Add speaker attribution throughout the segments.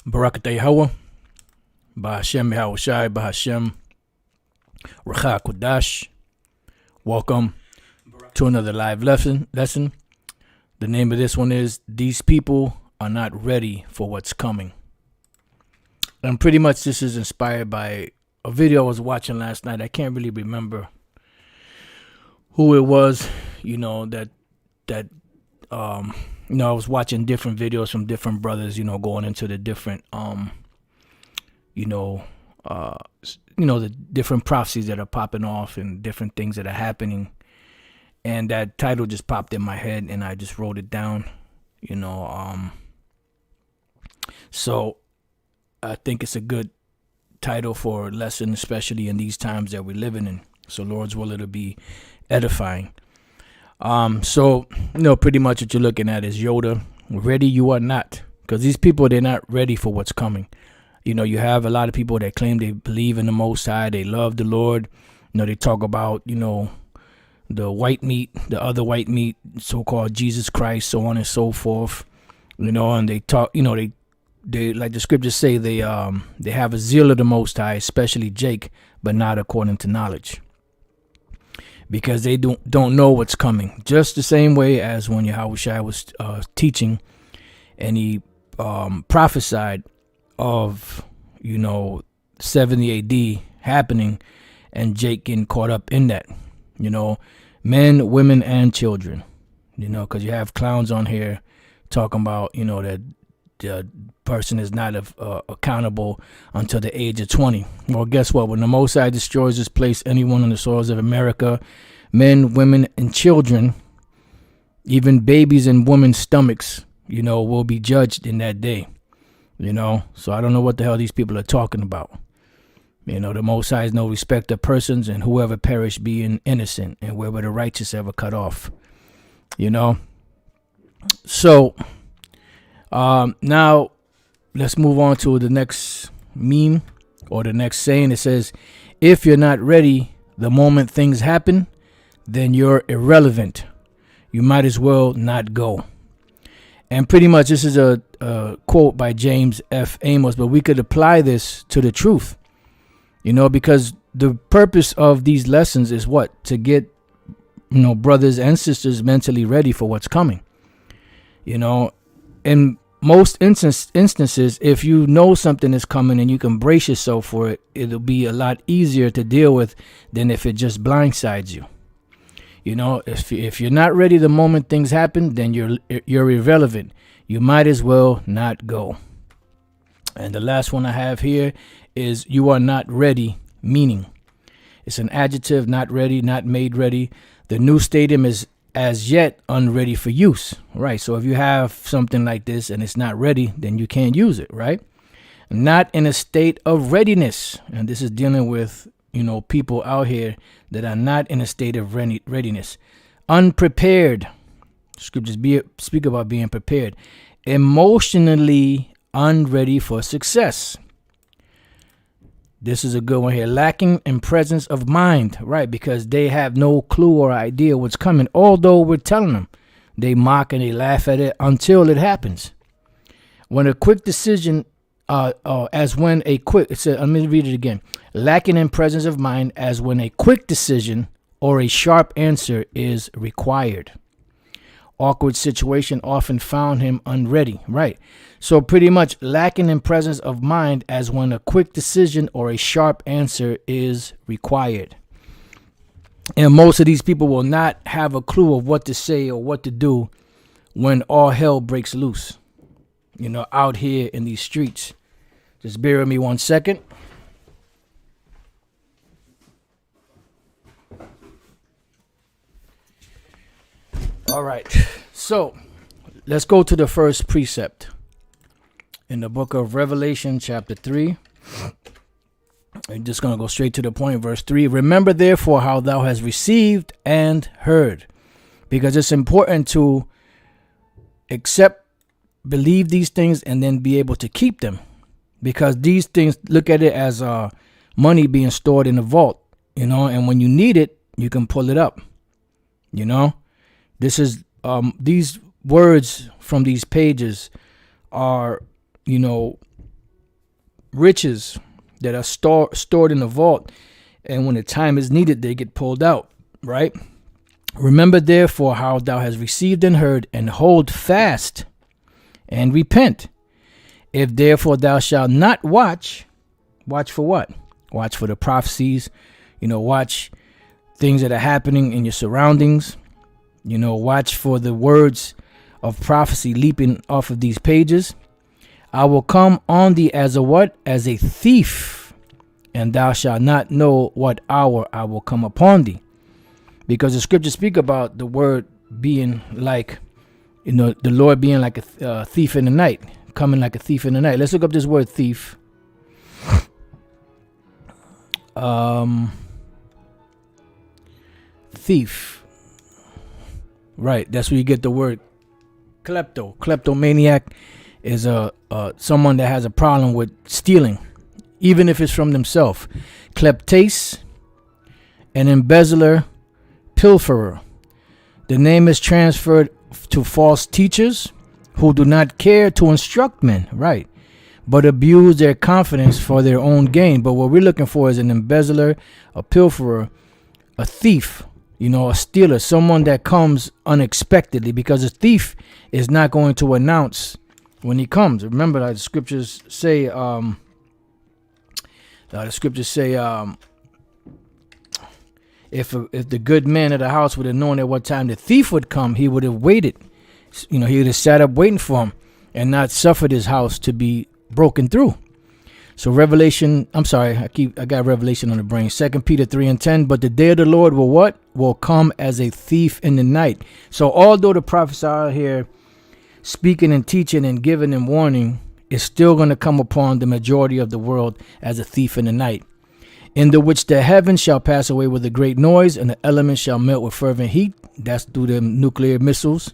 Speaker 1: Barakatay Hawa, Bahashem Yahushai, Bahashem Racha Kodash. Welcome to another live lesson. The name of this one is These People Are Not Ready for What's Coming. And pretty much this is inspired by a video I was watching last night. I can't really remember who it was, I was watching different videos from different brothers, going into the different, the different prophecies that are popping off and different things that are happening. And that title just popped in my head and I just wrote it down, So I think it's a good title for a lesson, especially in these times that we're living in. So Lord's will, it'll be edifying. Pretty much what you're looking at is Yoda. Ready you are not. Because these people, they're not ready for what's coming. You have a lot of people that claim they believe in the Most High. They love the Lord. They talk about, the white meat, the other white meat, so-called Jesus Christ, so on and so forth. And they talk, they like the scriptures say, they have a zeal of the Most High, especially Jake, but not according to knowledge. Because they don't know what's coming. Just the same way as when Yahushua was teaching and he prophesied of, 70 AD happening and Jake getting caught up in that. Men, women, and children. Because you have clowns on here talking about, that the person is not accountable until the age of 20. Well, guess what? When the Most High destroys this place, anyone on the soils of America, men, women, and children, even babies in women's stomachs, will be judged in that day. So I don't know what the hell these people are talking about. The Most High is no respect of persons, and whoever perish being innocent, and where were the righteous ever cut off. So now let's move on to the next meme or the next saying. It says, if you're not ready the moment things happen, then you're irrelevant. You might as well not go. And pretty much this is a quote by James F. Amos, but we could apply this to the truth, because the purpose of these lessons is what? To get, brothers and sisters mentally ready for what's coming. In most instances, if you know something is coming and you can brace yourself for it, it'll be a lot easier to deal with than if it just blindsides you. If you're not ready the moment things happen, then you're irrelevant. You might as well not go. And the last one I have here is you are not ready, meaning. It's an adjective, not ready, not made ready. The new stadium is as yet unready for use, right? So if you have something like this and it's not ready, then you can't use it, right? Not in a state of readiness. And this is dealing with, people out here that are not in a state of readiness. Unprepared. Scriptures speak about being prepared. Emotionally unready for success. This is a good one here. Lacking in presence of mind, right? Because they have no clue or idea what's coming. Although we're telling them, they mock and they laugh at it until it happens. When a quick decision, let me read it again. Lacking in presence of mind as when a quick decision or a sharp answer is required. Awkward situation often found him unready, right? So pretty much lacking in presence of mind as when a quick decision or a sharp answer is required. And most of these people will not have a clue of what to say or what to do when all hell breaks loose, out here in these streets. Just bear with me 1 second. All right, so let's go to the first precept in the book of Revelation, chapter 3. I'm just going to go straight to the point, verse 3. Remember, therefore, how thou hast received and heard, because it's important to believe these things, and then be able to keep them, because these things, look at it as money being stored in a vault, and when you need it, you can pull it up, This is these words from these pages are, riches that are stored in the vault, and when the time is needed, they get pulled out, right? Remember therefore how thou hast received and heard, and hold fast and repent. If therefore thou shalt not watch for what? Watch for the prophecies, watch things that are happening in your surroundings, watch for the words of prophecy leaping off of these pages. I will come on thee as a what? As a thief, and thou shalt not know what hour I will come upon thee. Because the scriptures speak about the word being like, the Lord being like a thief in the night, coming like a thief in the night. Let's look up this word thief. Thief. Right, that's where you get the word kleptomaniac is someone that has a problem with stealing, even if it's from themselves. Kleptes, an embezzler, pilferer. The name is transferred to false teachers who do not care to instruct men, right, but abuse their confidence for their own gain. But what we're looking for is an embezzler, a pilferer, a thief, a stealer, someone that comes unexpectedly, because a thief is not going to announce when he comes. Remember, like the scriptures say, if the good man of the house would have known at what time the thief would come, he would have waited. He would have sat up waiting for him and not suffered his house to be broken through. So I got Revelation on the brain. 2 Peter 3:10. But the day of the Lord will what? Will come as a thief in the night. So although the prophets are out here speaking and teaching and giving them warning, it's still going to come upon the majority of the world as a thief in the night, in the which the heavens shall pass away with a great noise, and the elements shall melt with fervent heat. That's through the nuclear missiles,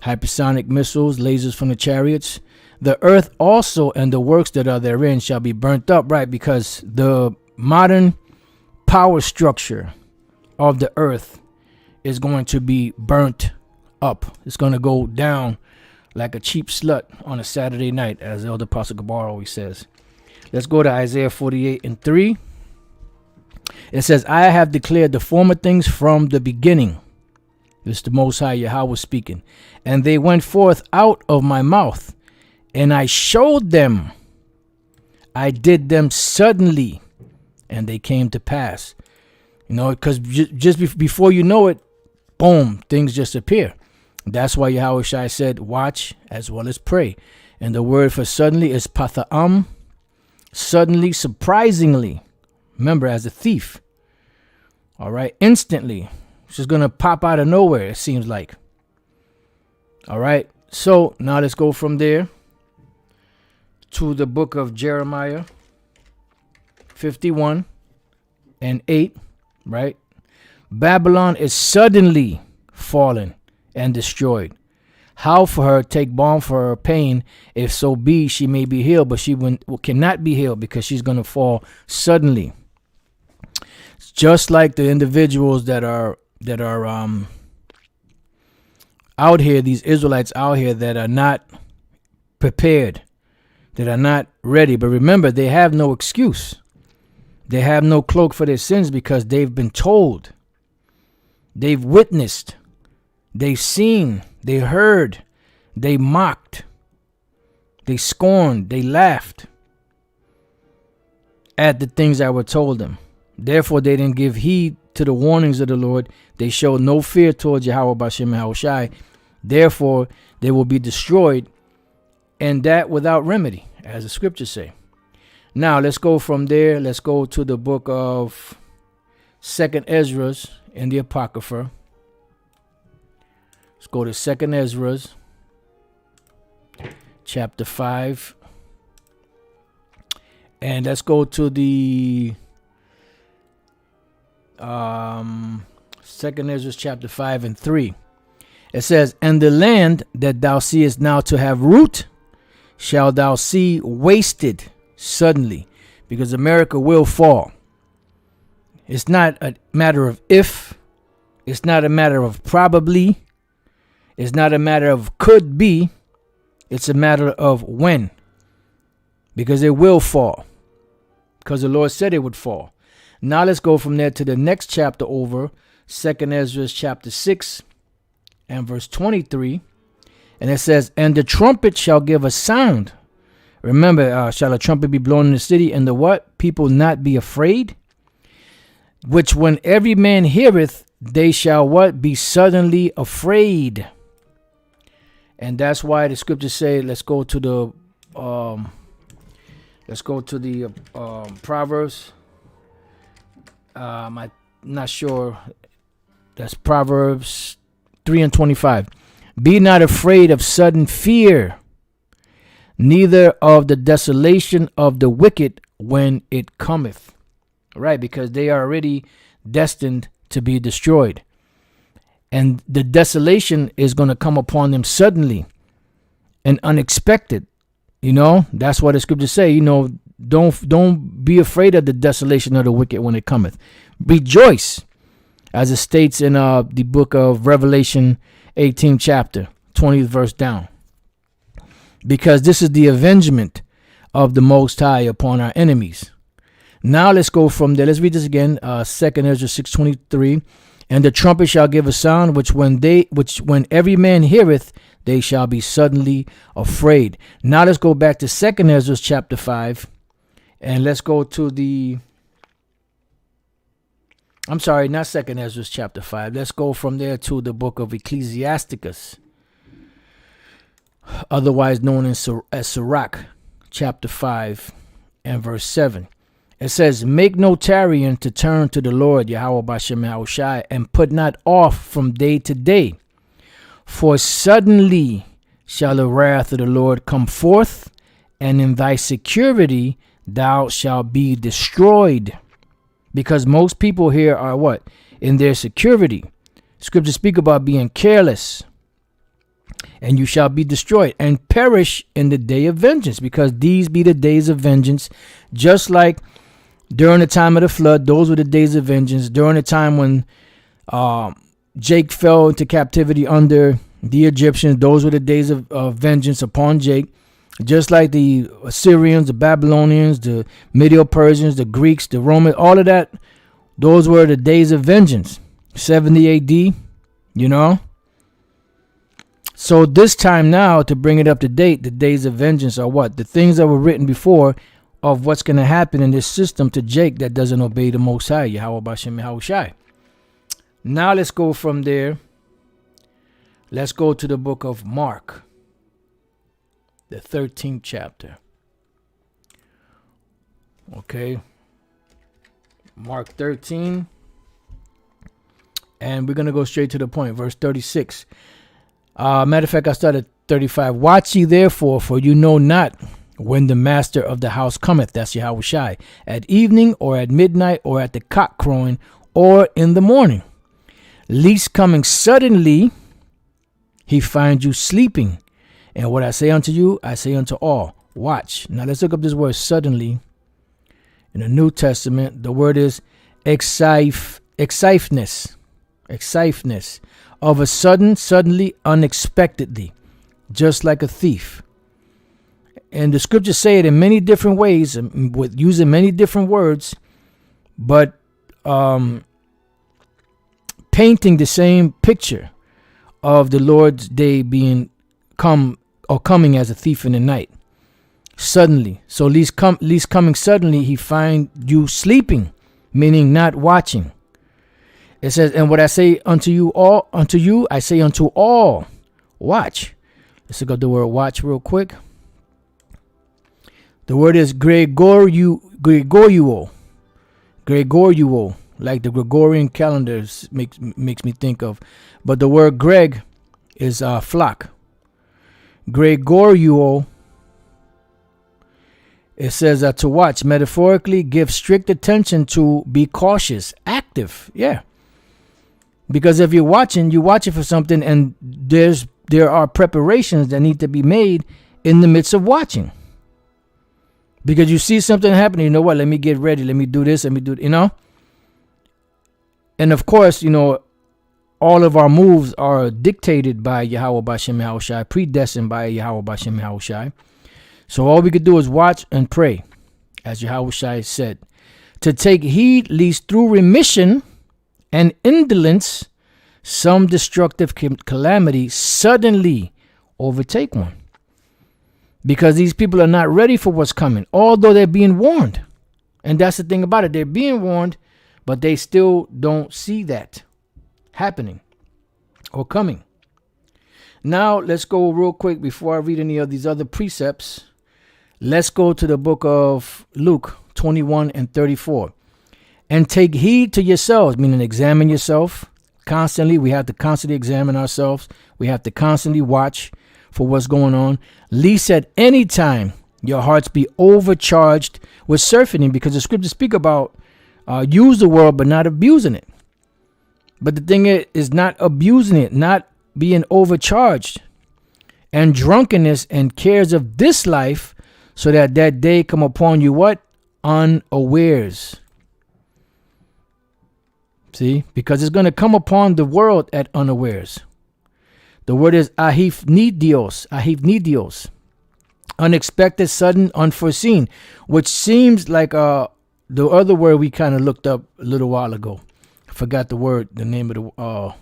Speaker 1: hypersonic missiles, lasers from the chariots. The earth also and the works that are therein shall be burnt up, right? Because the modern power structure of the earth is going to be burnt up. It's going to go down like a cheap slut on a Saturday night, as Elder Apostle Gabar always says. Let's go to Isaiah 48:3. It says, I have declared the former things from the beginning. This is the Most High Yahweh speaking. And they went forth out of my mouth, and I showed them. I did them suddenly, and they came to pass. Because just before you know it, boom, things just appear. That's why Yahweh Shai said, watch as well as pray. And the word for suddenly is patha'am, suddenly, surprisingly. Remember, as a thief. All right, instantly. It's just going to pop out of nowhere, it seems like. All right, so now let's go from there to the book of Jeremiah 51:8, right? Babylon is suddenly fallen and destroyed. How for her take balm for her pain, if so be she may be healed, but she cannot be healed because she's going to fall suddenly. Just like the individuals that are out here, these Israelites out here that are not prepared, that are not ready. But remember, they have no excuse. They have no cloak for their sins because they've been told, they've witnessed, they've seen, they heard, they mocked, they scorned, they laughed at the things that were told them. Therefore, they didn't give heed to the warnings of the Lord. They showed no fear towards Yahweh Bashem and Yahushai. Therefore, they will be destroyed, and that without remedy, as the scriptures say. Now, let's go from there. Let's go to the book of 2nd Ezra in the Apocrypha. Let's go to 2nd Ezra, chapter 5. And let's go to the 2nd Ezra chapter 5:3. It says, and the land that thou seest now to have root, shall thou see wasted suddenly, because America will fall. It's not a matter of if, it's not a matter of probably, it's not a matter of could be, it's a matter of when, because it will fall. because the Lord said it would fall. Now let's go from there to the next chapter over, 2nd Ezra chapter 6 and verse 23. And it says, and the trumpet shall give a sound. Remember, shall a trumpet be blown in the city, and the what? People not be afraid? Which when every man heareth, they shall what? Be suddenly afraid. And that's why the scriptures say, let's go to the Proverbs. I'm not sure. That's Proverbs 3 and 25. Be not afraid of sudden fear, neither of the desolation of the wicked when it cometh. Right, because they are already destined to be destroyed. And the desolation is going to come upon them suddenly and unexpected. You know, that's what the scriptures say. You know, don't be afraid of the desolation of the wicked when it cometh. Rejoice, as it states in the book of Revelation 18th chapter, 20th verse down. Because this is the avengement of the Most High upon our enemies. Now let's go from there. Let's read this again. 2nd Ezra 6:23. And the trumpet shall give a sound, which when every man heareth, they shall be suddenly afraid. Now let's go back to 2nd Ezra chapter 5. And let's go to the... I'm sorry, not 2nd Ezra chapter 5. Let's go from there to the book of Ecclesiasticus, otherwise known as Sirach, chapter 5 and verse 7. It says, make no tarrying to turn to the Lord, Yahweh Bashem Yahushai, and put not off from day to day. For suddenly shall the wrath of the Lord come forth, and in thy security thou shalt be destroyed. Because most people here are what? In their security. Scriptures speak about being careless. And you shall be destroyed and perish in the day of vengeance, because these be the days of vengeance, just like during the time of the flood. Those were the days of vengeance. During the time when Jake fell into captivity under the Egyptians, those were the days of vengeance upon Jake. Just like the Assyrians, the Babylonians, the Medo-Persians, the Greeks, the Romans, all of that, those were the days of vengeance. 70 AD, you know. So this time now, to bring it up to date, the days of vengeance are what? The things that were written before of what's going to happen in this system to Jake that doesn't obey the Most High, Yahweh Bashem Yahushai. Now let's go from there. Let's go to the book of Mark, the 13th chapter. Okay. Mark 13. And we're going to go straight to the point. Verse 36. Matter of fact, I started 35. Watch ye therefore, for you know not when the master of the house cometh. That's Yahushai. At evening, or at midnight, or at the cock crowing, or in the morning. Least coming suddenly, he find you sleeping. And what I say unto you, I say unto all. Watch. Now let's look up this word suddenly. In the New Testament, the word is excifness. Excifness. Of a sudden, suddenly, unexpectedly. Just like a thief. And the scriptures say it in many different ways, with using many different words, but painting the same picture of the Lord's day being coming as a thief in the night. Suddenly. So least coming suddenly, he find you sleeping, meaning not watching. It says, and what I say unto you, I say unto all, watch. Let's look up the word watch real quick. The word is Gregorio, like the Gregorian calendars makes me think of. But the word Greg is flock. Gregorio, it says to watch, metaphorically give strict attention to, be cautious, active. Yeah. Because if you're watching for something, and there are preparations that need to be made in the midst of watching. Because you see something happening, you know what, let me get ready, let me do this, let me do, you know. And of course, you know, all of our moves are dictated by Yahweh Bashem Yahushai, predestined by Yahweh Bashem Yahushai. So all we could do is watch and pray as Yahushua said, to take heed lest through remission and indolence some destructive calamity suddenly overtake one. Because these people are not ready for what's coming, although they're being warned. And that's the thing about it. They're being warned, but they still don't see that happening or coming. Now, let's go real quick before I read any of these other precepts. Let's go to the book of Luke 21 and 34. And take heed to yourselves, meaning examine yourself constantly. We have to constantly examine ourselves. We have to constantly watch for what's going on. Lest at any time your hearts be overcharged with surfeiting, because the scriptures speak about use the world but not abusing it. But the thing is not abusing it, not being overcharged, and drunkenness and cares of this life, so that that day come upon you what? Unawares. See, because it's going to come upon the world at unawares. The word is ahifnidios, unexpected, sudden, unforeseen, which seems like the other word we kind of looked up a little while ago. I forgot the name of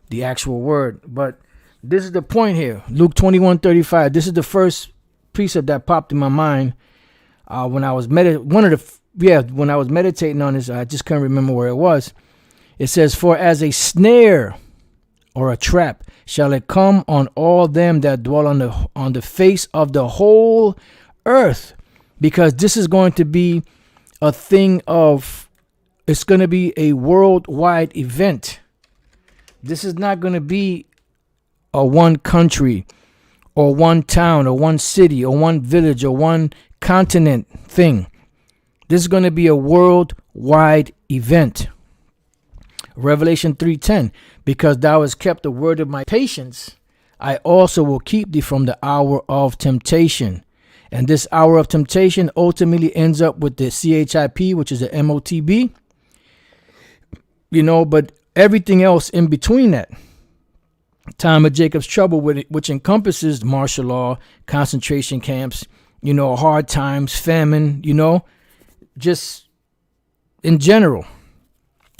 Speaker 1: the actual word, but this is the point here. Luke 21:35. This is the first precept that popped in my mind when I was when I was meditating on this. I just couldn't remember where it was. It says, "For as a snare or a trap shall it come on all them that dwell on the face of the whole earth," because this is going to be a thing of, it's going to be a worldwide event. This is not going to be a one country or one town or one city or one village or one continent thing. This is going to be a worldwide event. Revelation 3:10, because thou hast kept the word of my patience, I also will keep thee from the hour of temptation. And this hour of temptation ultimately ends up with the CHIP, which is the MOTB. But everything else in between that, time of Jacob's trouble, which encompasses martial law, concentration camps, hard times, famine, just in general.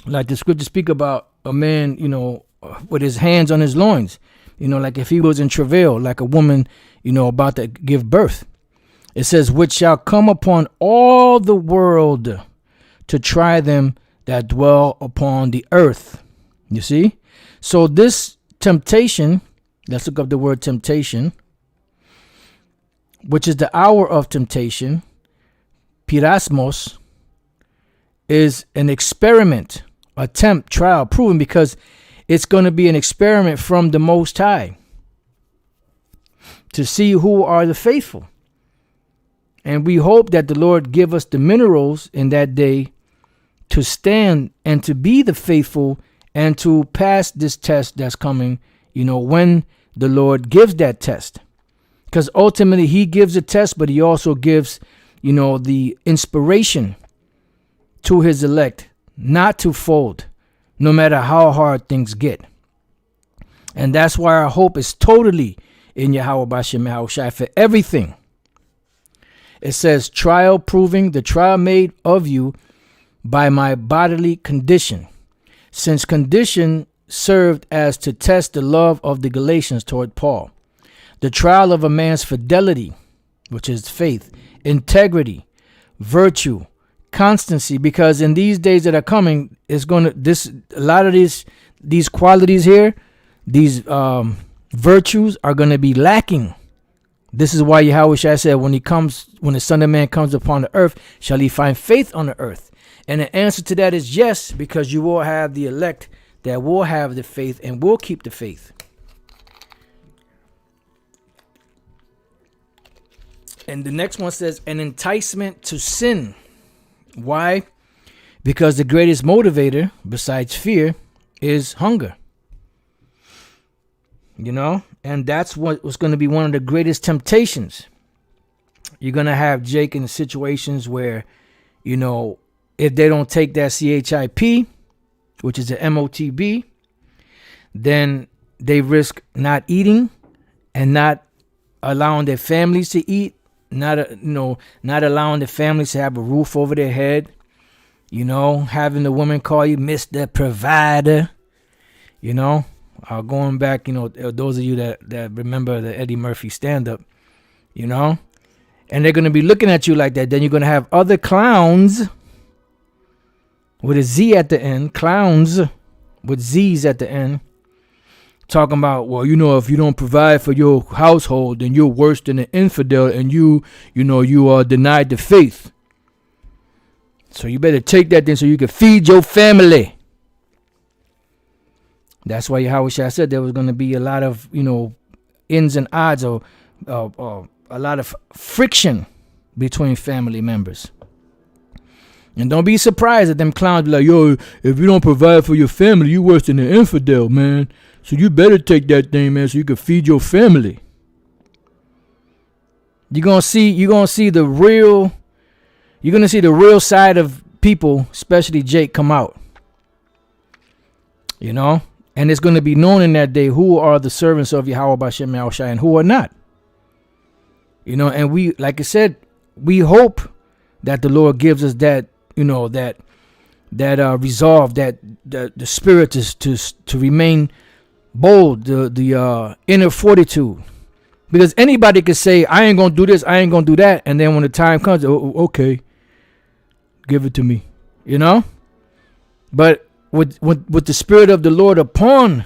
Speaker 1: Like the scriptures speak about a man, with his hands on his loins, like if he was in travail, like a woman, about to give birth. It says, which shall come upon all the world to try them that dwell upon the earth. You see? So this temptation, let's look up the word temptation, which is the hour of temptation, pirasmos, is an experiment, attempt, trial, proven, because it's going to be an experiment from the Most High to see who are the faithful. And we hope that the Lord give us the minerals in that day to stand and to be the faithful and to pass this test that's coming, when the Lord gives that test. Because ultimately he gives a test, but he also gives, the inspiration to his elect not to fold, no matter how hard things get. And that's why our hope is totally in Yahweh Bashem Yahushai for everything. It says, trial proving, the trial made of you by my bodily condition, since condition served as to test the love of the Galatians toward Paul. The trial of a man's fidelity, which is faith, integrity, virtue, constancy, because in these days that are coming, a lot of these qualities here, these virtues are going to be lacking. This is why Yahweh said, when the Son of Man comes upon the earth, shall he find faith on the earth? And the answer to that is yes, because you will have the elect that will have the faith and will keep the faith. And the next one says, an enticement to sin. Why? Because the greatest motivator, besides fear, is hunger. And that's what was going to be one of the greatest temptations. You're going to have Jake in situations where, if they don't take that CHIP, which is the MOTB, then they risk not eating and not allowing their families to eat, not allowing the families to have a roof over their head. Having the woman call you Mr. Provider. Going back, those of you that remember the Eddie Murphy stand-up, and they're going to be looking at you like that. Then you're going to have other clowns with a Z at the end, clowns with Z's at the end, talking about, well, if you don't provide for your household, then you're worse than an infidel, and you are denied the faith. So you better take that then so you can feed your family. That's why Yahushua said there was going to be a lot of, ins and odds, or a lot of friction between family members. And don't be surprised that them clowns be like, yo, if you don't provide for your family, you worse than an infidel, man. So you better take that thing, man, so you can feed your family. You're gonna see the real side of people, especially Jake, come out. And it's going to be known in that day who are the servants of Yahweh B'Shem Yahushai and who are not. And we, like I said, we hope that the Lord gives us that, that resolve, that the spirit to remain bold, the inner fortitude. Because anybody could say, I ain't going to do this, I ain't going to do that. And then when the time comes, okay, give it to me, But with the spirit of the Lord upon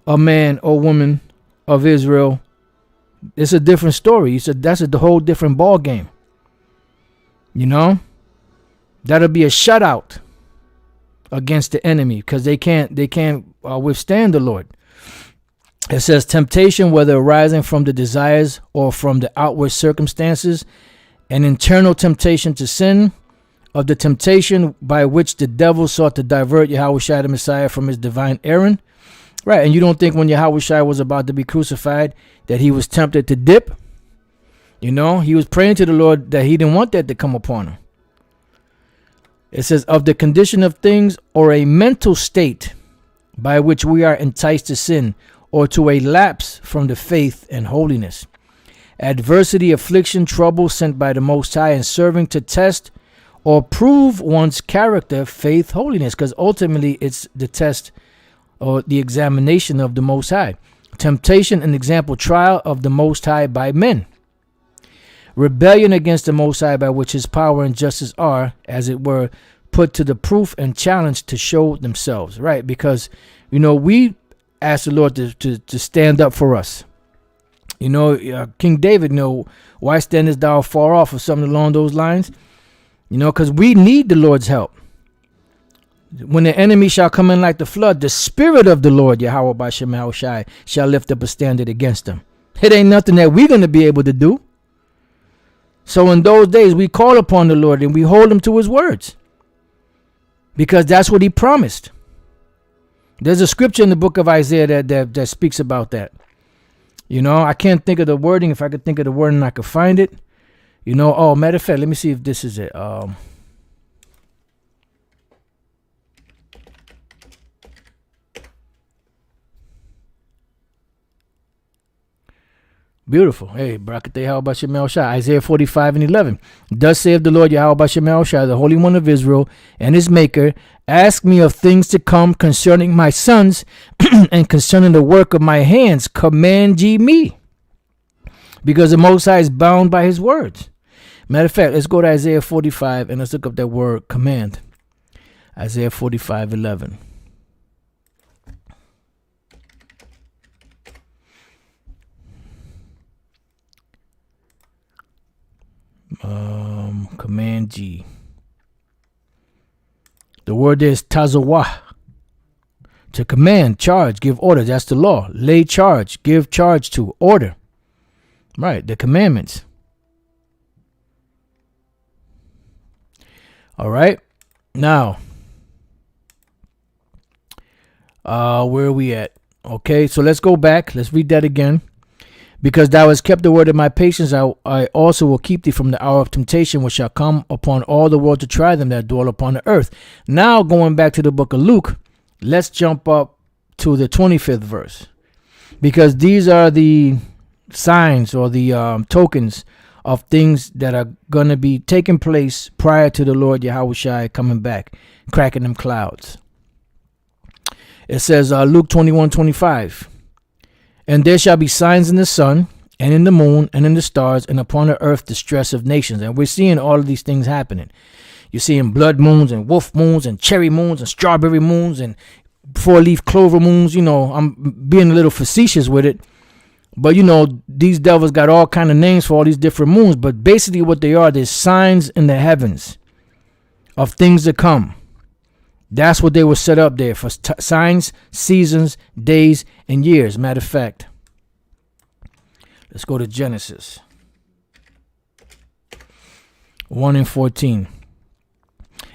Speaker 1: a man or woman of Israel, it's a different story. That's a whole different ball game. That'll be a shutout against the enemy because they can't withstand the Lord. It says temptation, whether arising from the desires or from the outward circumstances, an internal temptation to sin, of the temptation by which the devil sought to divert Yahushua the Messiah from his divine errand. Right, and you don't think when Yahushua was about to be crucified that he was tempted to dip? He was praying to the Lord that he didn't want that to come upon him. It says, of the condition of things or a mental state by which we are enticed to sin or to a lapse from the faith and holiness. Adversity, affliction, trouble sent by the Most High and serving to test or prove one's character, faith, holiness, because ultimately it's the test or the examination of the Most High. Temptation, an example, trial of the Most High by men. Rebellion against the Most High, by which his power and justice are, as it were, put to the proof and challenged to show themselves. Right, because, we ask the Lord to stand up for us. King David, why standest thou far off, or something along those lines? Because we need the Lord's help. When the enemy shall come in like the flood, the spirit of the Lord, Yahweh B'Shem Yahushai, shall lift up a standard against them. It ain't nothing that we're going to be able to do. So in those days, we call upon the Lord and we hold him to his words. Because that's what he promised. There's a scripture in the book of Isaiah that speaks about that. I can't think of the wording. If I could think of the wording, I could find it. Matter of fact, let me see if this is it. Beautiful. Hey, Barakateh Yahweh B'Shem Shai. Isaiah 45:11. Thus saith the Lord Yahweh B'Shem Shai, the Holy One of Israel and his Maker. Ask me of things to come concerning my sons and concerning the work of my hands. Command ye me. Because the Most High is bound by his words. Matter of fact, let's go to Isaiah 45 and let's look up that word command. Isaiah 45:11. Command G. The word is tazawah. To command, charge, give order. That's the law. Lay charge, give charge to, order. Right, the commandments. All right. Now, where are we at? Okay, so let's go back. Let's read that again. Because thou hast kept the word of my patience, I also will keep thee from the hour of temptation, which shall come upon all the world to try them that dwell upon the earth. Now, going back to the book of Luke, let's jump up to the 25th verse. Because these are the signs or the tokens of things that are going to be taking place prior to the Lord Yahushua coming back, cracking them clouds. It says Luke 21:25, and there shall be signs in the sun and in the moon and in the stars, and upon the earth distress of nations. And we're seeing all of these things happening. You're seeing blood moons and wolf moons and cherry moons and strawberry moons and four-leaf clover moons. You know, I'm being a little facetious with it. But, you know, these devils got all kind of names for all these different moons. But basically what they are, they're signs in the heavens of things to come. That's what they were set up there for, signs, seasons, days, and years. Matter of fact, let's go to Genesis 1:14.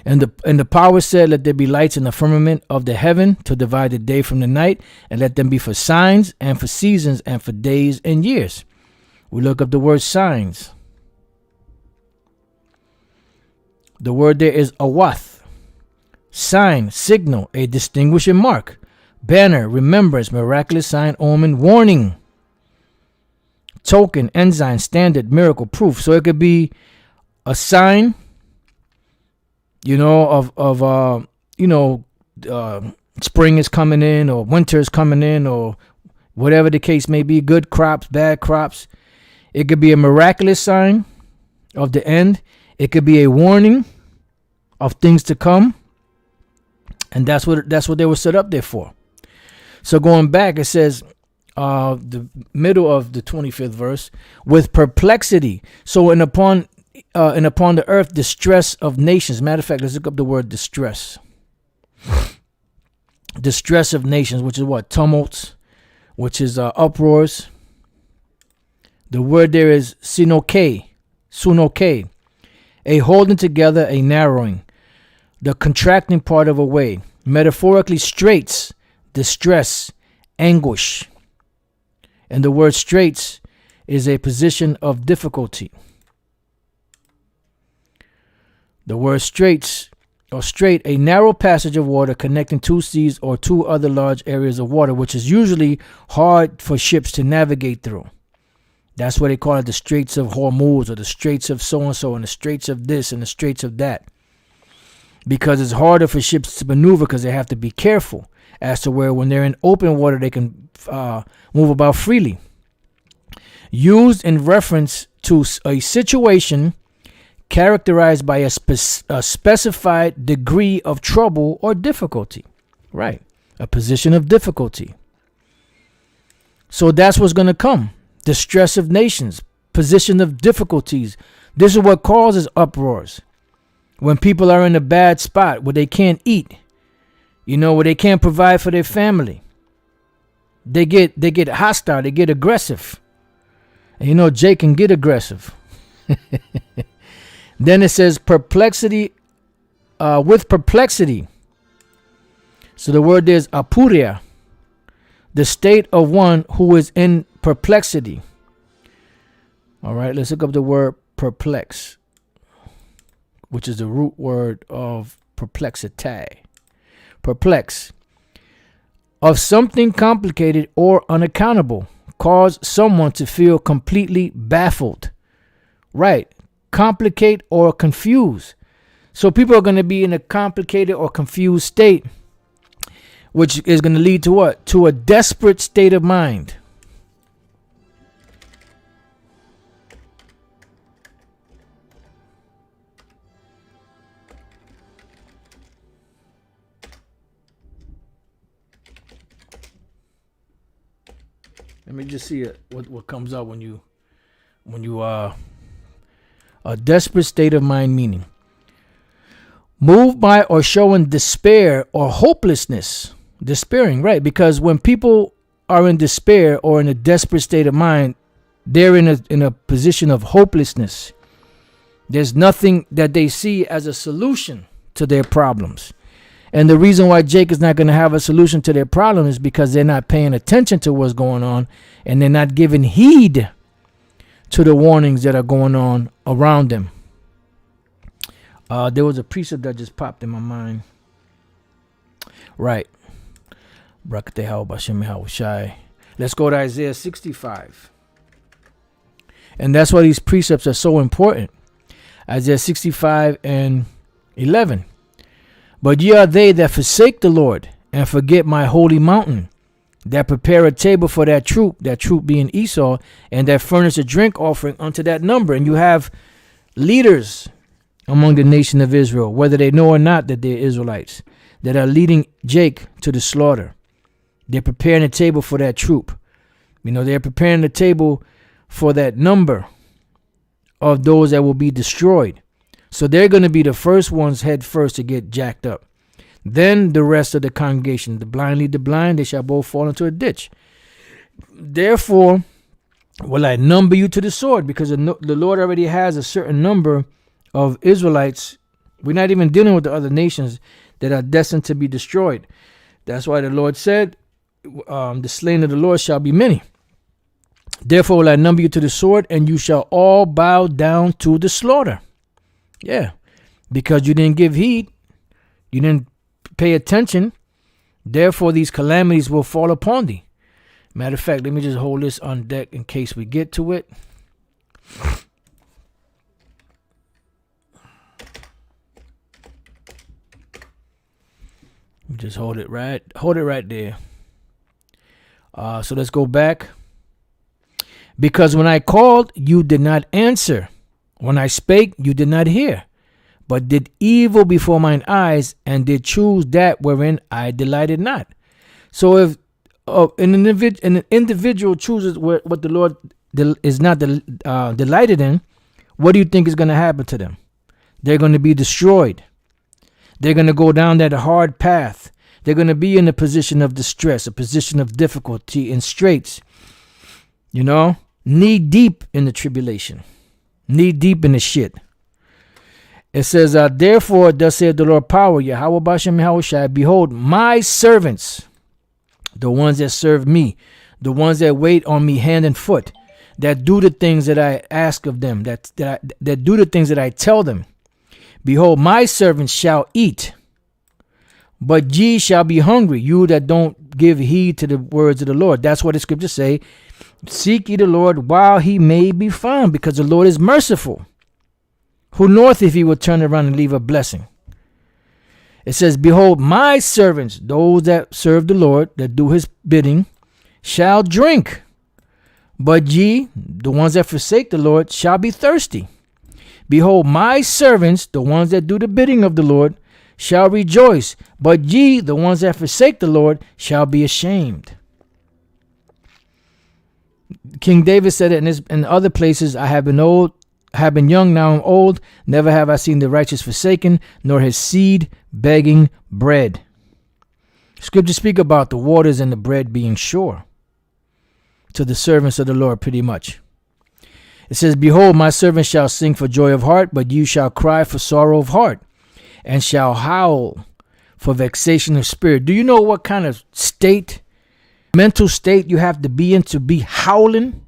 Speaker 1: And the power said, let there be lights in the firmament of the heaven to divide the day from the night, and let them be for signs and for seasons and for days and years. We look up the word signs. The word there is awath. Sign, signal, a distinguishing mark, banner, remembrance, miraculous sign, omen, warning, token, ensign, standard, miracle, proof. So it could be a sign, you know, spring is coming in, or winter is coming in, or whatever the case may be, good crops, bad crops. It could be a miraculous sign of the end. It could be a warning of things to come. And that's what they were set up there for. So going back, it says, the middle of the 25th verse, with perplexity. So and upon the earth, distress of nations. Matter of fact, let's look up the word distress. Distress of nations, which is what? Tumults, which is uproars. The word there is sunoke, a holding together, a narrowing, the contracting part of a way. Metaphorically, straits, distress, anguish. And the word straits is a position of difficulty. The word straits or strait, a narrow passage of water connecting two seas or two other large areas of water, which is usually hard for ships to navigate through. That's why they call it the Straits of Hormuz, or the Straits of so-and-so, and the Straits of this and the Straits of that. Because it's harder for ships to maneuver because they have to be careful as to where when they're in open water they can move about freely. Used in reference to a situation characterized by a specified degree of trouble or difficulty. Right. A position of difficulty. So that's what's going to come. Distress of nations. Position of difficulties. This is what causes uproars. When people are in a bad spot where they can't eat. You know, where they can't provide for their family. They get hostile. They get aggressive. And you know, Jake can get aggressive. Then it says perplexity, with perplexity. So the word there is apuria, the state of one who is in perplexity. All right, let's look up the word perplex, which is the root word of perplexity. Perplex. Of something complicated or unaccountable. Cause someone to feel completely baffled. Right. Complicate or confuse. So people are going to be in a complicated or confused state, which is going to lead to what? To a desperate state of mind. Let me just see what comes up when you a desperate state of mind, meaning moved by or showing despair or hopelessness. Despairing, right? Because when people are in despair or in a desperate state of mind, they're in a position of hopelessness. There's nothing that they see as a solution to their problems. And the reason why Jake is not going to have a solution to their problem is because they're not paying attention to what's going on, and they're not giving heed to the warnings that are going on around them. There was a precept that just popped in my mind. Right. Let's go to Isaiah 65. And that's why these precepts are so important. Isaiah 65:11. But ye are they that forsake the Lord and forget my holy mountain, that prepare a table for that troop being Esau, and that furnish a drink offering unto that number. And you have leaders among the nation of Israel, whether they know or not that they're Israelites, that are leading Jake to the slaughter. They're preparing a table for that troop. They're preparing the table for that number of those that will be destroyed. So they're going to be the first ones head first to get jacked up. Then the rest of the congregation, the blind lead the blind, they shall both fall into a ditch. Therefore will I number you to the sword, because the Lord already has a certain number of Israelites. We're not even dealing with the other nations that are destined to be destroyed. That's why the Lord said, the slain of the Lord shall be many. Therefore will I number you to the sword, and you shall all bow down to the slaughter. Yeah, because you didn't give heed, you didn't pay attention. Therefore these calamities will fall upon thee. Matter of fact, let me just hold this on deck in case we get to it. Just hold it right there. So let's go back. Because when I called, you did not answer. When I spake, you did not hear, but did evil before mine eyes, and did choose that wherein I delighted not. So if an individual chooses what the Lord is not delighted in, what do you think is going to happen to them? They're going to be destroyed. They're going to go down that hard path. They're going to be in a position of distress, a position of difficulty and straits. Knee deep in the tribulation, knee deep in the shit. It says, therefore, thus saith the Lord power, Yahweh Bashem Yahushai, behold, my servants, the ones that serve me, the ones that wait on me hand and foot, that do the things that I ask of them, that do the things that I tell them. Behold, my servants shall eat, but ye shall be hungry, you that don't give heed to the words of the Lord. That's what the scriptures say. Seek ye the Lord while he may be found, because the Lord is merciful. Who knoweth if he will turn around and leave a blessing? It says, behold, my servants, those that serve the Lord, that do his bidding, shall drink. But ye, the ones that forsake the Lord, shall be thirsty. Behold, my servants, the ones that do the bidding of the Lord, shall rejoice. But ye, the ones that forsake the Lord, shall be ashamed. King David said it in other places, I have been young, now I'm old. Never have I seen the righteous forsaken, nor his seed begging bread. Scriptures speak about the waters and the bread being sure to the servants of the Lord, pretty much. It says, behold, my servants shall sing for joy of heart, but you shall cry for sorrow of heart, and shall howl for vexation of spirit. Do you know what kind of mental state you have to be in to be howling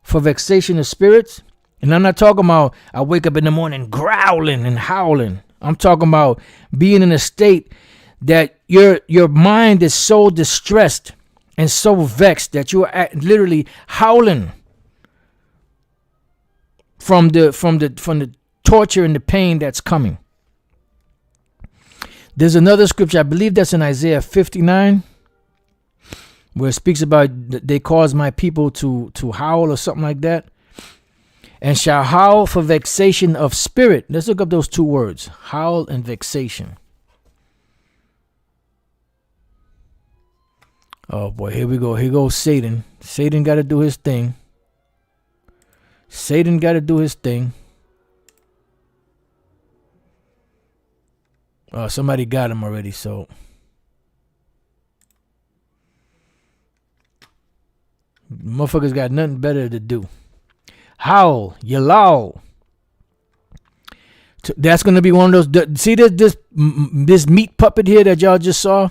Speaker 1: for vexation of spirits? And I'm not talking about I wake up in the morning growling and howling. I'm talking about being in a state that your mind is so distressed and so vexed that you are literally howling from the torture and the pain that's coming. There's another scripture, I believe that's in Isaiah 59, where it speaks about they cause my people to howl or something like that. And shall howl for vexation of spirit. Let's look up those two words, howl and vexation. Oh boy, here we go. Here goes Satan. Satan got to do his thing. Satan got to do his thing. Oh, somebody got him already, so. Motherfuckers got nothing better to do. Howl, yellow. That's going to be one of those. See this meat puppet here that y'all just saw?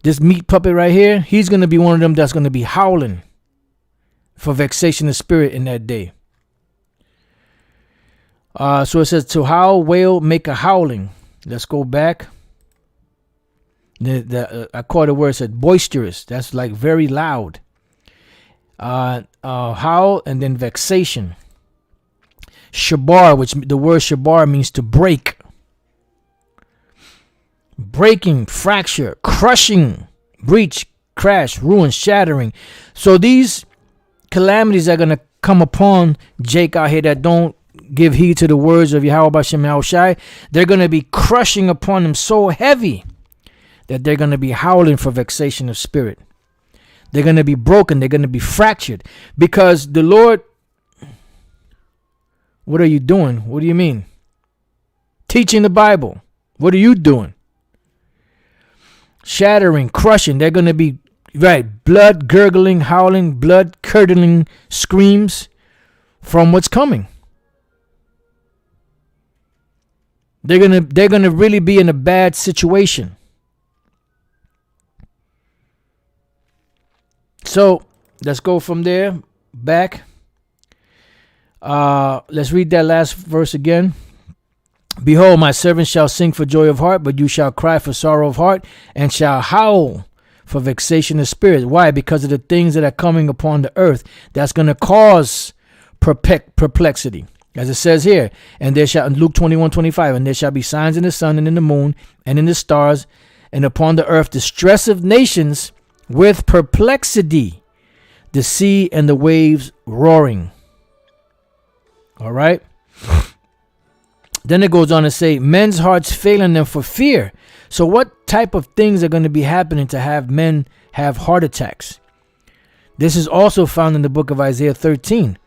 Speaker 1: This meat puppet right here, he's going to be one of them that's going to be howling for vexation of spirit in that day. So it says to howl, wail, make a howling. Let's go back. I caught a word that said boisterous. That's like very loud. Howl, and then vexation. Shabar, which the word shabar means to break. Breaking, fracture, crushing, breach, crash, ruin, shattering. So these calamities are going to come upon Jake out here that don't give heed to the words of Yahweh Bashem Yahushai. They're going to be crushing upon them so heavy that they're going to be howling for vexation of spirit. They're going to be broken. They're going to be fractured because the Lord. What are you doing? What do you mean? Teaching the Bible. What are you doing? Shattering, crushing. They're going to be, right, blood gurgling, howling, blood curdling screams from what's coming. They're gonna really be in a bad situation. So let's go from there back. Let's read that last verse again. Behold, my servant shall sing for joy of heart, but you shall cry for sorrow of heart, and shall howl for vexation of spirit. Why? Because of the things that are coming upon the earth that's going to cause perplexity. As it says here, and there shall, in Luke 21:25, and there shall be signs in the sun and in the moon and in the stars, and upon the earth distress of nations with perplexity, the sea and the waves roaring. All right. Then it goes on to say, men's hearts failing them for fear. So what type of things are going to be happening to have men have heart attacks? This is also found in the book of Isaiah 13.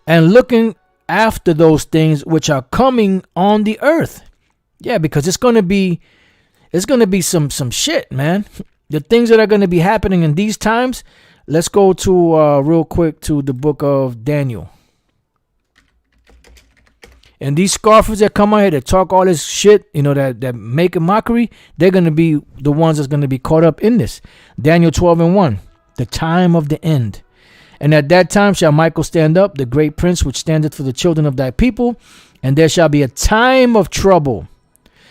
Speaker 1: And looking after those things which are coming on the earth. Yeah, because it's going to be some shit, man. The things that are going to be happening in these times. Let's go to real quick to the book of Daniel. And these scoffers that come out here that talk all this shit, that make a mockery, they're going to be the ones that's going to be caught up in this. Daniel 12:1, the time of the end. And at that time shall Michael stand up, the great prince which standeth for the children of thy people. And there shall be a time of trouble,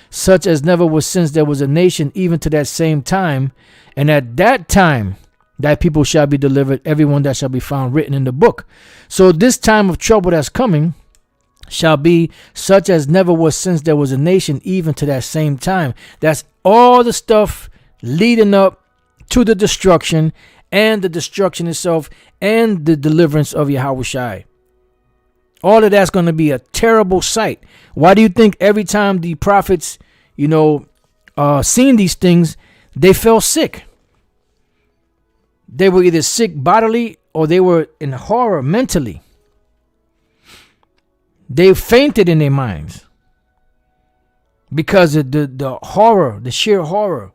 Speaker 1: such as never was since there was a nation, even to that same time. And at that time thy people shall be delivered, everyone that shall be found written in the book. So this time of trouble that's coming shall be such as never was since there was a nation, even to that same time. That's all the stuff leading up to the destruction and the destruction itself and the deliverance of Yahushai. All of that's going to be a terrible sight. Why do you think every time the prophets, seen these things, they fell sick? They were either sick bodily or they were in horror mentally. They fainted in their minds because of the horror, the sheer horror.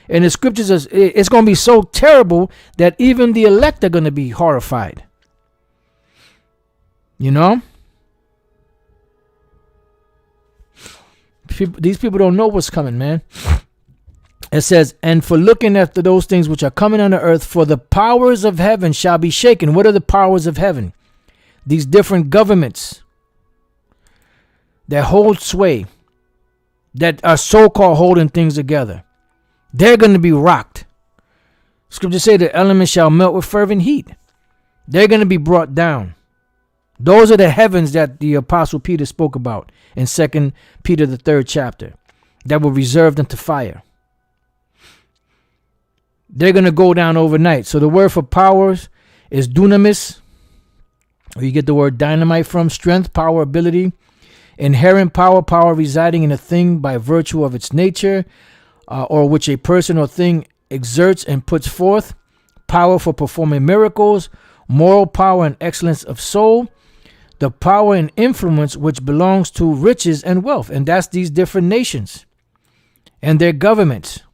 Speaker 1: And the scriptures, it's going to be so terrible that even the elect are going to be horrified. These people don't know what's coming, man. It says, and for looking after those things which are coming on the earth, for the powers of heaven shall be shaken. What are the powers of heaven? These different governments that hold sway, that are so-called holding things together. They're going to be rocked. Scripture say the elements shall melt with fervent heat. They're going to be brought down. Those are the heavens that the Apostle Peter spoke about in 2 Peter, the 3rd chapter, that were reserved unto fire. They're going to go down overnight. So the word for powers is dunamis, where you get the word dynamite from, strength, power, ability. Inherent power residing in a thing by virtue of its nature, or which a person or thing exerts and puts forth. Power for performing miracles, moral power and excellence of soul. The power and influence which belongs to riches and wealth. And that's these different nations and their governments.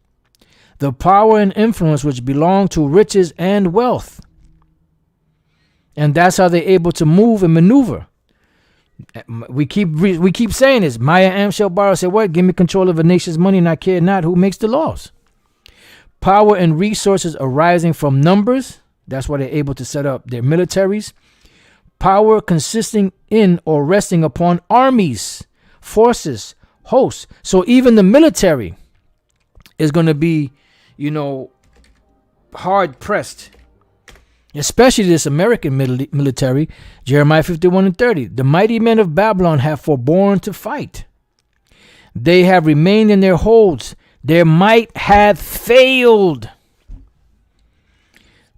Speaker 1: The power and influence which belong to riches and wealth. And that's how they're able to move and maneuver. We keep saying this. Maya Am shall borrow. Say what? Give me control of a nation's money, and I care not who makes the laws. Power and resources arising from numbers. That's why they're able to set up their militaries. Power consisting in or resting upon armies, forces, hosts. So even the military is going to be, hard pressed especially this American military. Jeremiah 51:30. The mighty men of Babylon have forborne to fight. They have remained in their holds. Their might hath failed.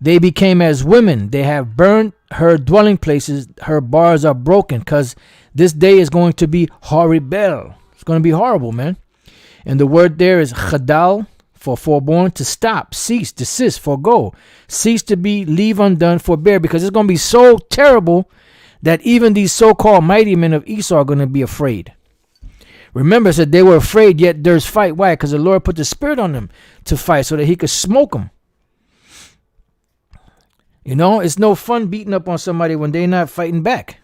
Speaker 1: They became as women. They have burnt her dwelling places. Her bars are broken, because this day is going to be horrible. It's going to be horrible, man. And the word there is chadal, for forborn, to stop, cease, desist, forego, cease to be, leave undone, forbear, because it's going to be so terrible that even these so-called mighty men of Esau are going to be afraid. Remember, it said they were afraid, yet there's fight. Why? Because the Lord put the Spirit on them to fight so that he could smoke them. You know, it's no fun beating up on somebody when they're not fighting back.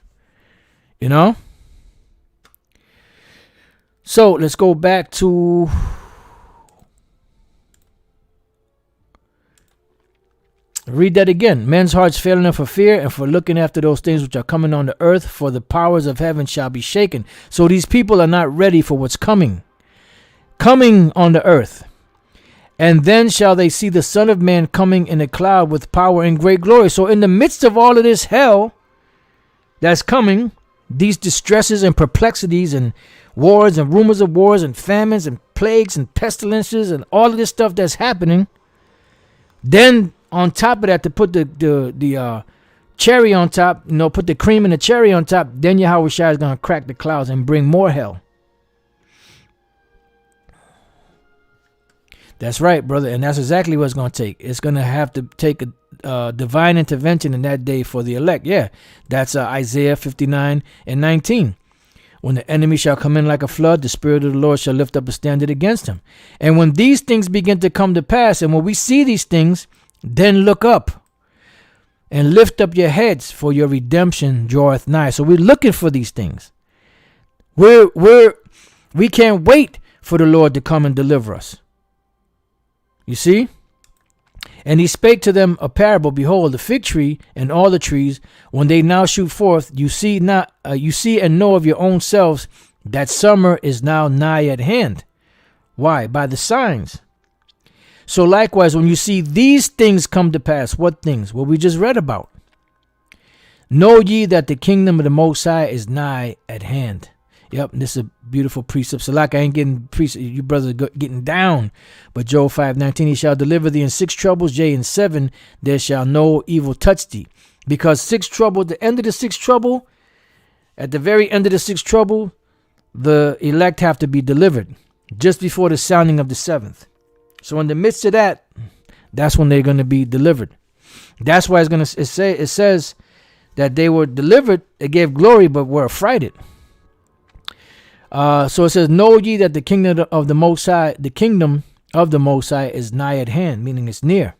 Speaker 1: You know? So let's go back to read that again. Men's hearts failing them for fear and for looking after those things which are coming on the earth, for the powers of heaven shall be shaken. So these people are not ready for what's coming on the earth. And then shall they see the Son of Man coming in a cloud with power and great glory. So in the midst of all of this hell that's coming, these distresses and perplexities and wars and rumors of wars and famines and plagues and pestilences and all of this stuff that's happening, then on top of that, to put the cherry on top, put the cream and the cherry on top, then Yahweh Shai is going to crack the clouds and bring more hell. That's right, brother. And that's exactly what it's going to take. It's going to have to take a divine intervention in that day for the elect. Yeah, that's Isaiah 59:19. When the enemy shall come in like a flood, the Spirit of the Lord shall lift up a standard against him. And when these things begin to come to pass, and when we see these things, then look up and lift up your heads, for your redemption draweth nigh. So we're looking for these things. We can't wait for the Lord to come and deliver us. You see? And he spake to them a parable. Behold, the fig tree and all the trees, when they now shoot forth, you see and know of your own selves that summer is now nigh at hand. Why? By the signs. So likewise, when you see these things come to pass, what things? What we just read about. Know ye that the kingdom of the Most High is nigh at hand. Yep, and this is a beautiful precept. So like I ain't getting precept, you brothers getting down. But Job 5:19, he shall deliver thee in 6 troubles, yea, in 7 there shall no evil touch thee. Because 6 trouble, at the end of the 6th trouble, at the very end of the 6th trouble, the elect have to be delivered just before the sounding of the 7th. So in the midst of that, that's when they're going to be delivered. That's why it says that they were delivered, they gave glory, but were affrighted. So it says, know ye that the kingdom of the Most High, is nigh at hand, meaning it's near.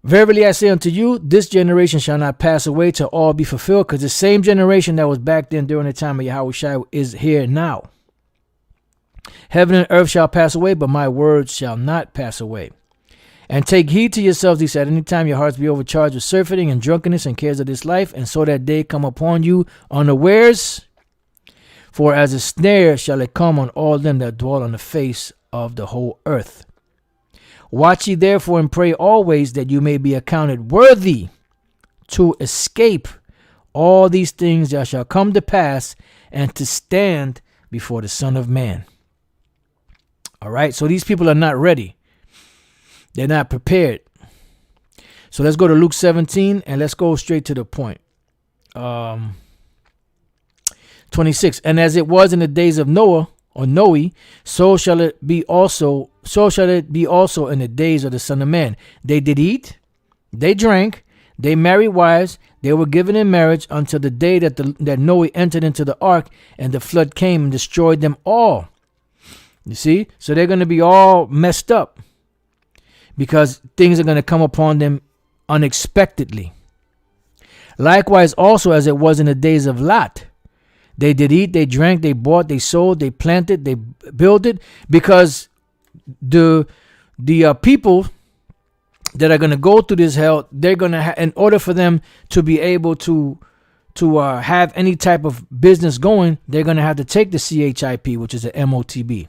Speaker 1: Verily I say unto you, this generation shall not pass away till all be fulfilled, because the same generation that was back then during the time of Yahweh Shai is here now. Heaven and earth shall pass away, but my words shall not pass away. And take heed to yourselves, he said, any time your hearts be overcharged with surfeiting and drunkenness and cares of this life, and so that day come upon you unawares. For as a snare shall it come on all them that dwell on the face of the whole earth. Watch ye therefore and pray always, that you may be accounted worthy to escape all these things that shall come to pass, and to stand before the Son of Man. All right, so these people are not ready. They're not prepared. So let's go to Luke 17 and let's go straight to the point. 26. And as it was in the days of Noah, or Noe, so shall it be also in the days of the Son of Man. They did eat, they drank, they married wives, they were given in marriage until the day that Noah entered into the ark, and the flood came and destroyed them all. You see? So they're going to be all messed up, because things are going to come upon them unexpectedly. Likewise also as it was in the days of Lot. They did eat, they drank, they bought, they sold, they planted, they builded, because the people that are going to go through this hell, they're going to in order for them to be able to have any type of business going, they're going to have to take the CHIP, which is an MOTB.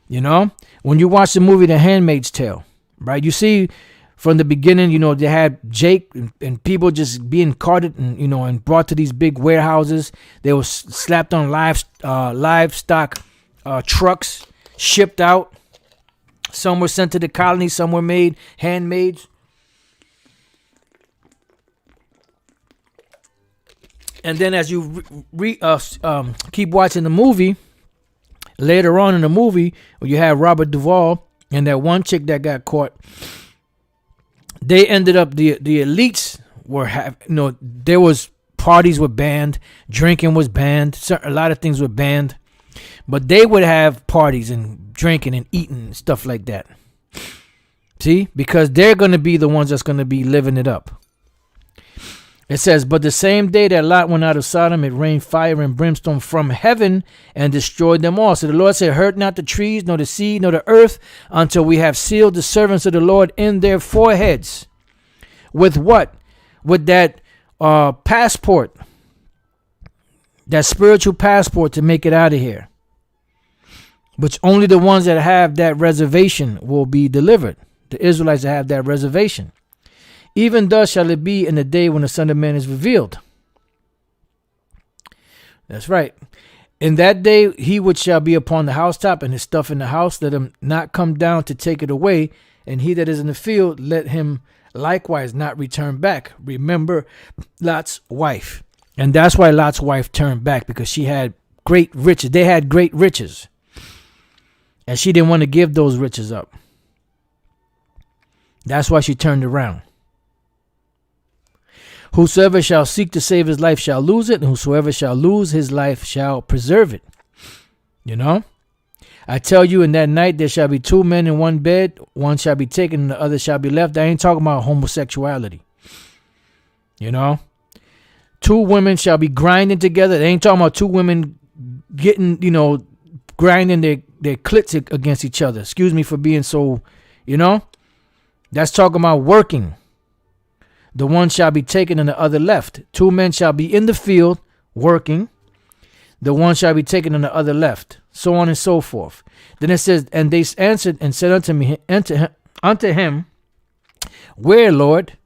Speaker 1: You know, when you watch the movie The Handmaid's Tale, right? You see From the beginning, they had Jake and people just being carted and brought to these big warehouses. They were slapped on livestock trucks, shipped out. Some were sent to the colonies. Some were made handmade. And then as you keep watching the movie, later on in the movie, where you have Robert Duvall and that one chick that got caught, they ended up, the elites were, there was parties were banned, drinking was banned, a lot of things were banned, but they would have parties and drinking and eating and stuff like that. See, because they're going to be the ones that's going to be living it up. It says, but the same day that Lot went out of Sodom, it rained fire and brimstone from heaven and destroyed them all. So the Lord said, hurt not the trees, nor the seed, nor the earth, until we have sealed the servants of the Lord in their foreheads. With what? With that passport, that spiritual passport to make it out of here. Which only the ones that have that reservation will be delivered. The Israelites that have that reservation. Even thus shall it be in the day when the Son of Man is revealed. That's right. In that day, he which shall be upon the housetop and his stuff in the house, let him not come down to take it away. And he that is in the field, let him likewise not return back. Remember Lot's wife. And that's why Lot's wife turned back, because she had great riches. They had great riches. And she didn't want to give those riches up. That's why she turned around. Whosoever shall seek to save his life shall lose it, and whosoever shall lose his life shall preserve it. I tell you, in that night there shall be two men in one bed, one shall be taken and the other shall be left. I ain't talking about homosexuality. Two women shall be grinding together. They ain't talking about two women getting, grinding their clits against each other. Excuse me for being so, That's talking about working. The one shall be taken and the other left. Two men shall be in the field working. The one shall be taken and the other left. So on and so forth. Then it says, and they answered and said unto him, where, Lord?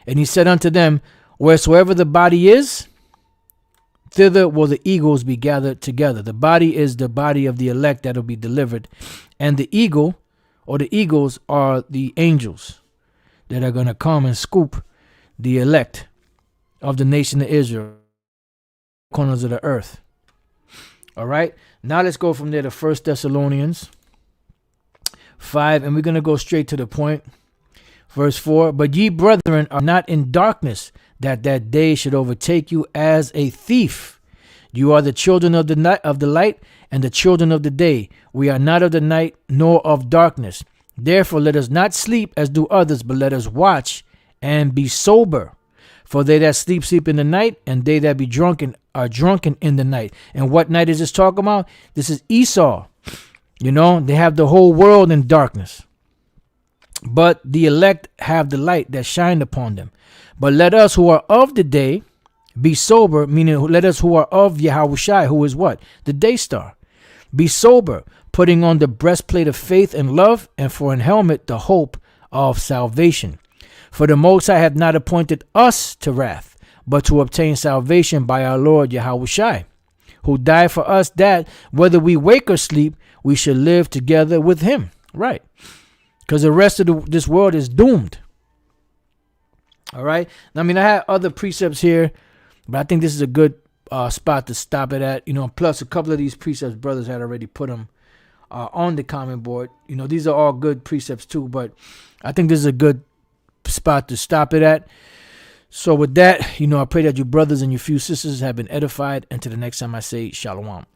Speaker 1: And he said unto them, wheresoever the body is, thither will the eagles be gathered together. The body is the body of the elect that will be delivered. And the eagle, or the eagles, are the angels that are going to come and scoop the elect of the nation of Israel, corners of the earth. All right. Now let's go from there to 1 Thessalonians 5, and we're going to go straight to the point. Verse 4, but ye brethren are not in darkness, that day should overtake you as a thief. You are the children of the night, of the light, and the children of the day. We are not of the night, nor of darkness. Therefore let us not sleep as do others, but let us watch and be sober. For they that sleep, sleep in the night, and they that be drunken are drunken in the night. And what night is this talking about? This is Esau. They have the whole world in darkness. But the elect have the light that shined upon them. But let us who are of the day be sober, meaning let us who are of Yahushua, who is what? The day star. Be sober, putting on the breastplate of faith and love, and for an helmet the hope of salvation. For the Most High hath not appointed us to wrath, but to obtain salvation by our Lord Yahushua, who died for us, that whether we wake or sleep, we should live together with him. Right. Because the rest of this world is doomed. All right. I had other precepts here, but I think this is a good spot to stop it at. Plus a couple of these precepts, brothers had already put them on the comment board. These are all good precepts too, but I think this is a good spot to stop it at. So with that, I pray that you brothers and your few sisters have been edified. Until the next time I say shalom.